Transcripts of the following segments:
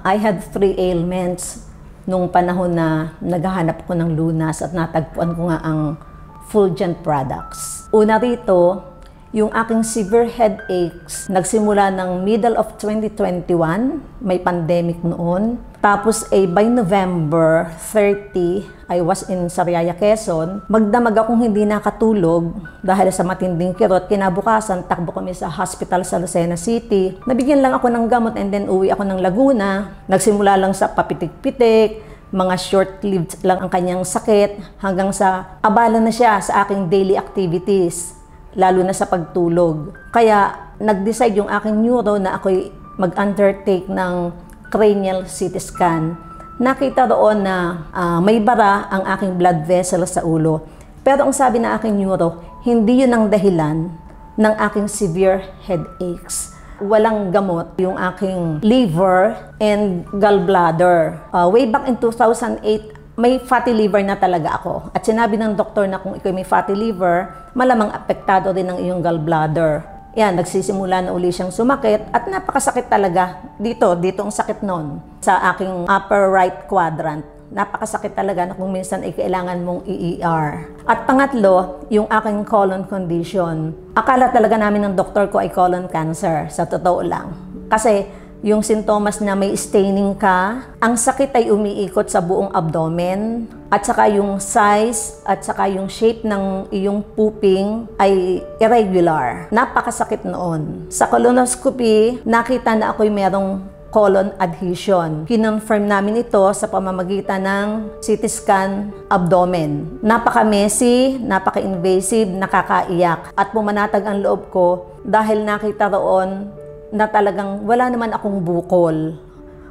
I had 3 ailments nung panahon na naghahanap ko ng lunas at natagpuan ko nga ang Fulgent products. Una rito, yung aking severe headaches, nagsimula ng middle of 2021, may pandemic noon. Tapos by November 30, I was in Sariaya, Quezon. Magdamag akong hindi nakatulog dahil sa matinding kirot. Kinabukasan, takbo kami sa hospital sa Lucena City. Nabigyan lang ako ng gamot and then uwi ako ng Laguna. Nagsimula lang sa papitik-pitik, mga short-lived lang ang kanyang sakit hanggang sa abala na siya sa aking daily activities, lalo na sa pagtulog. Kaya nag-decide yung aking neuro na ako'y mag-undertake ng cranial CT scan. Nakita doon na may bara ang aking blood vessel sa ulo. Pero ang sabi ng aking neuro, hindi yun ang dahilan ng aking severe headaches. Walang gamot yung aking liver and gallbladder. Way back in 2008, may fatty liver na talaga ako. At sinabi ng doktor na kung ikaw may fatty liver, malamang apektado din ang iyong gallbladder. Yan, nagsisimula na uli siyang sumakit at napakasakit talaga. Dito ang sakit nun sa aking upper right quadrant. Napakasakit talaga na kung minsan ay kailangan mong i-ER. At pangatlo, yung aking colon condition. Akala talaga namin ng doktor ko ay colon cancer, sa totoo lang. Kasi yung sintomas na may staining ka, ang sakit ay umiikot sa buong abdomen, at saka yung size, at saka yung shape ng iyong pooping ay irregular. Napakasakit noon. Sa colonoscopy, nakita na ako'y merong colon adhesion. Kinonfirm namin ito sa pamamagitan ng CT scan abdomen. Napaka-messy, napaka-invasive, nakakaiyak. At pumanatag ang loob ko dahil nakita roon na talagang wala naman akong bukol.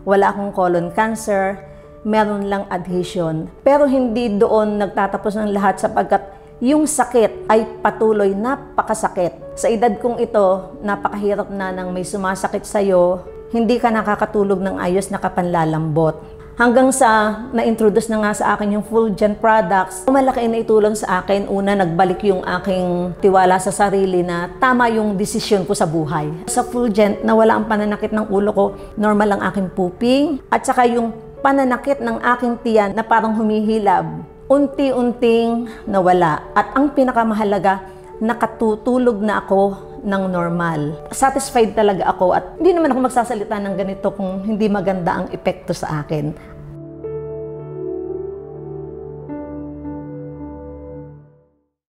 Wala akong colon cancer, meron lang adhesion. Pero hindi doon nagtatapos ng lahat sapagkat yung sakit ay patuloy, napakasakit. Sa edad kong ito, napakahirap na nang may sumasakit sa'yo, hindi ka nakakatulog ng ayos na kapanlalambot. Hanggang sa na-introduce na nga sa akin yung Fulgent products, malaki na itulong sa akin. Una, nagbalik yung aking tiwala sa sarili na tama yung desisyon ko sa buhay. Sa Fulgent, nawala ang pananakit ng ulo ko, normal ang aking pooping, at saka yung pananakit ng aking tiyan na parang humihilab, unti-unting nawala. At ang pinakamahalaga, nakatutulog na ako ng normal. Satisfied talaga ako at hindi naman ako magsasalita ng ganito kung hindi maganda ang epekto sa akin.